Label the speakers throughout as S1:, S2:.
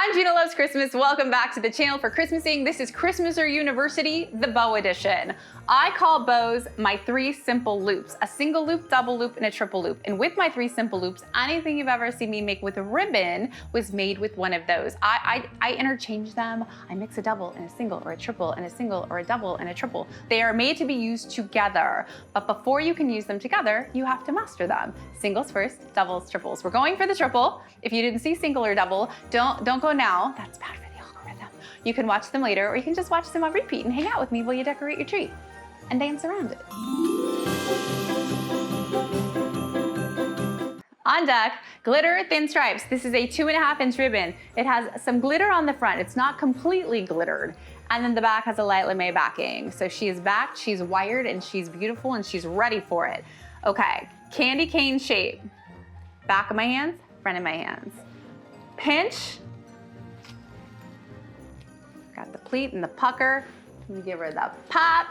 S1: I'm Gina Loves Christmas. Welcome back to the channel for Christmasing. This is Christmas or University, the bow edition. I call bows my 3 simple loops, a single loop, double loop, and a triple loop. And with my 3 simple loops, anything you've ever seen me make with a ribbon was made with one of those. I interchange them. I mix a double and a single, or a triple and a single, or a double and a triple. They are made to be used together, but before you can use them together, you have to master them. Singles first, doubles, triples. We're going for the triple. If you didn't see single or double, don't go now. That's bad for the algorithm. You can watch them later, or you can just watch them on repeat and hang out with me while you decorate your tree and dance around it. On deck, glitter thin stripes. This is a 2.5-inch ribbon. It has some glitter on the front. It's not completely glittered. And then the back has a light lame backing. So she is backed, she's wired, and she's beautiful, and she's ready for it. Okay, candy cane shape. Back of my hands, front of my hands. Pinch. Got the pleat and the pucker. Let me give her the pop.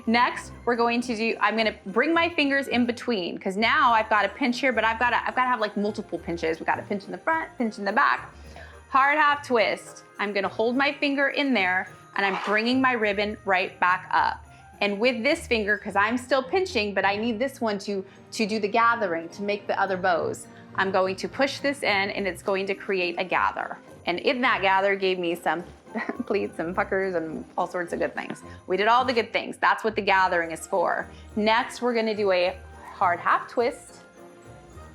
S1: Next, we're going to do, I'm gonna bring my fingers in between, because now I've got a pinch here, but I've got to have like multiple pinches. We've got a pinch in the front, pinch in the back. Hard half twist. I'm gonna hold my finger in there, and I'm bringing my ribbon right back up. And with this finger, because I'm still pinching, but I need this one to do the gathering, to make the other bows, I'm going to push this in, and it's going to create a gather. And in that gather gave me some pleats and puckers and all sorts of good things. We did all the good things. That's what the gathering is for. Next, we're gonna do a hard half twist.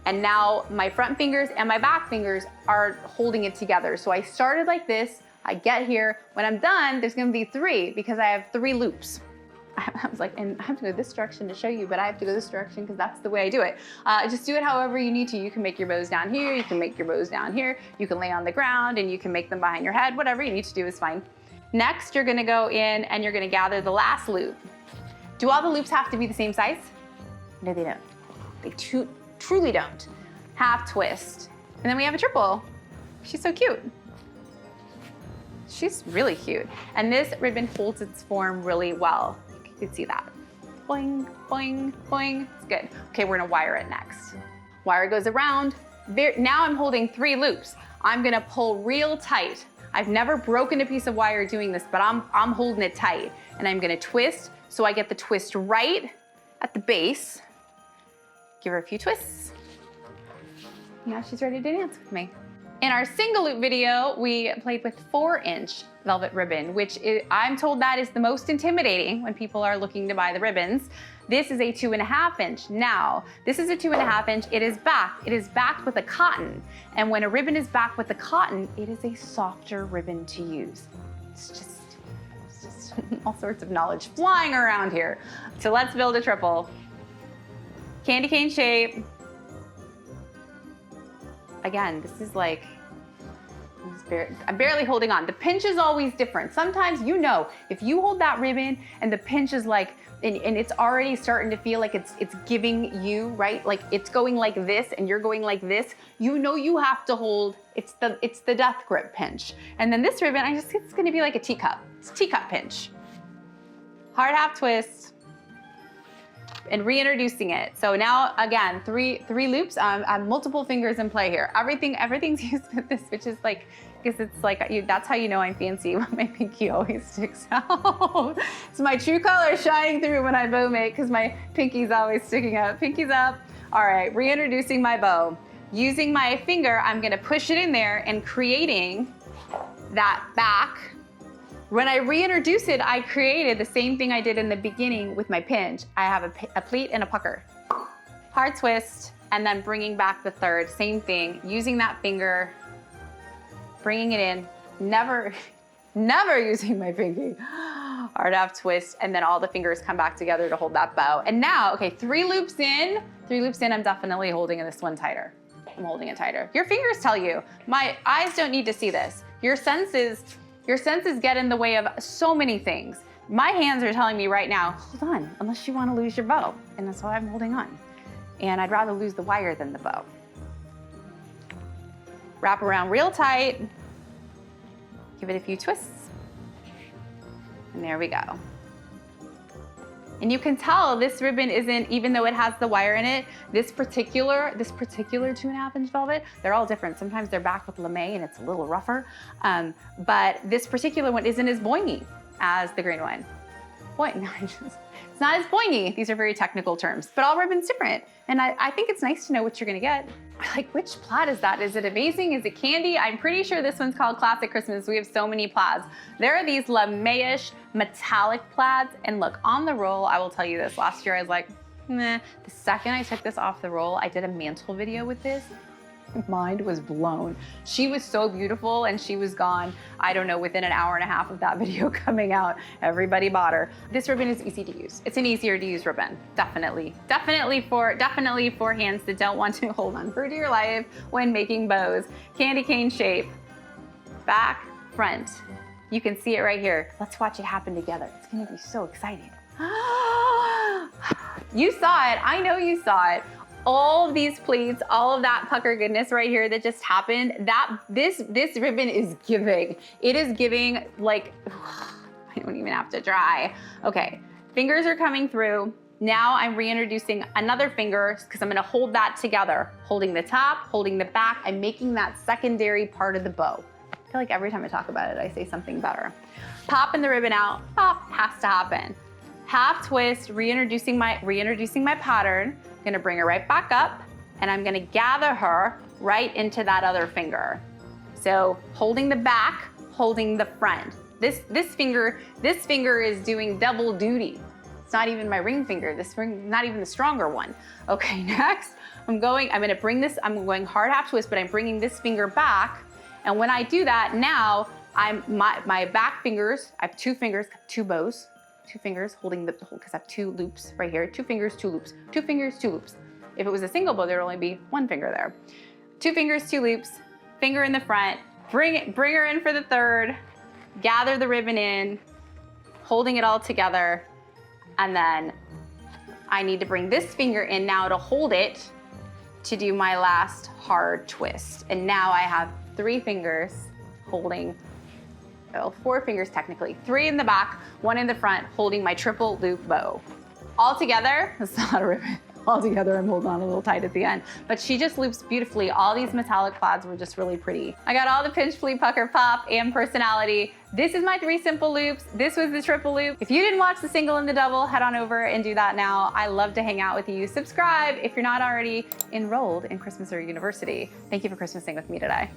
S1: And now my front fingers and my back fingers are holding it together. So I started like this, I get here. When I'm done, there's gonna be 3 because I have 3 loops. I was like, and I have to go this direction to show you, but I have to go this direction because that's the way I do it. Just do it however you need to. You can make your bows down here, you can make your bows down here, you can lay on the ground, and you can make them behind your head. Whatever you need to do is fine. Next, you're gonna go in and you're gonna gather the last loop. Do all the loops have to be the same size? No, they don't. They truly don't. Half twist. And then we have a triple. She's so cute. She's really cute. And this ribbon holds its form really well. You can see that. Boing, boing, boing. It's good. Okay, we're gonna wire it next. Wire goes around. There, now I'm holding 3 loops. I'm gonna pull real tight. I've never broken a piece of wire doing this, but I'm holding it tight. And I'm gonna twist, so I get the twist right at the base. Give her a few twists. Now she's ready to dance with me. In our single loop video, we played with 4-inch velvet ribbon, which I'm told that is the most intimidating when people are looking to buy the ribbons. This is a 2.5-inch. Now, this is a 2.5-inch. It is backed. It is backed with a cotton. And when a ribbon is backed with a cotton, it is a softer ribbon to use. It's just all sorts of knowledge flying around here. So let's build a triple. Candy cane shape. Again, this is like, I'm barely holding on. The pinch is always different. Sometimes, you know, if you hold that ribbon and the pinch is like, and it's already starting to feel like it's giving you, right? Like it's going like this and you're going like this, you know you have to hold, it's the death grip pinch. And then this ribbon, it's gonna be like a teacup. It's a teacup pinch. Hard half twist. And reintroducing it. So now again, three loops. Multiple fingers in play here. Everything's used with this, which is like, because it's like that's how you know I'm fancy. When my pinky always sticks out. It's my true color shining through when I bow make, because my pinky's always sticking out. Pinky's up. All right, reintroducing my bow. Using my finger, I'm gonna push it in there and creating that back. When I reintroduce it, I created the same thing I did in the beginning with my pinch. I have a pleat and a pucker. Hard twist, and then bringing back the third, same thing, using that finger, bringing it in, never using my pinky. Hard half twist, and then all the fingers come back together to hold that bow. And now, okay, 3 loops in, I'm definitely holding this one tighter. I'm holding it tighter. Your fingers tell you. My eyes don't need to see this. Your senses get in the way of so many things. My hands are telling me right now, hold on, unless you want to lose your bow. And that's why I'm holding on. And I'd rather lose the wire than the bow. Wrap around real tight. Give it a few twists. And there we go. And you can tell this ribbon isn't, even though it has the wire in it, this particular 2.5-inch velvet, they're all different. Sometimes they're backed with lamé and it's a little rougher. But this particular one isn't as boingy as the green one. It's not as pointy. These are very technical terms, but all ribbon's different. And I think it's nice to know what you're gonna get. Like, which plaid is that? Is it amazing? Is it candy? I'm pretty sure this one's called Classic Christmas. We have so many plaids. There are these lamé-ish metallic plaids. And look, on the roll, I will tell you this. Last year I was like, meh. The second I took this off the roll, I did a mantle video with this. Mind was blown. She was so beautiful and she was gone, I don't know, within an hour and a half of that video coming out. Everybody bought her. This ribbon is easy to use. It's an easier to use ribbon, definitely. Definitely for hands that don't want to hold on for dear life when making bows. Candy cane shape, back, front. You can see it right here. Let's watch it happen together. It's gonna be so exciting. You saw it, I know you saw it. All of these pleats, all of that pucker goodness right here that just happened, this ribbon is giving. It is giving like, I don't even have to try. Okay, fingers are coming through. Now I'm reintroducing another finger because I'm gonna hold that together. Holding the top, holding the back, I'm making that secondary part of the bow. I feel like every time I talk about it, I say something better. Popping the ribbon out, pop, has to happen. Half twist, reintroducing my pattern. I'm gonna bring her right back up and I'm gonna gather her right into that other finger. So holding the back, holding the front. This finger is doing double duty. It's not even my ring finger, this ring, not even the stronger one. Okay, next, I'm going hard half twist, but I'm bringing this finger back. And when I do that, now my back fingers, I have two fingers, two bows. 2 fingers holding the whole, because I have 2 loops right here. 2 fingers, 2 loops. 2 fingers, 2 loops. If it was a single bow, there'd only be 1 finger there. 2 fingers, 2 loops. Finger in the front. Bring her in for the third. Gather the ribbon in, holding it all together, and then I need to bring this finger in now to hold it to do my last hard twist. And now I have 3 fingers holding. 4 fingers technically, 3 in the back, 1 in the front, holding my triple loop bow. All together, it's not a ribbon. All together, I'm holding on a little tight at the end, but she just loops beautifully. All these metallic plaids were just really pretty. I got all the pinch, pleat, pucker, pop, and personality. This is my 3 simple loops. This was the triple loop. If you didn't watch the single and the double, head on over and do that now. I love to hang out with you. Subscribe if you're not already enrolled in Christmas or University. Thank you for Christmasing with me today.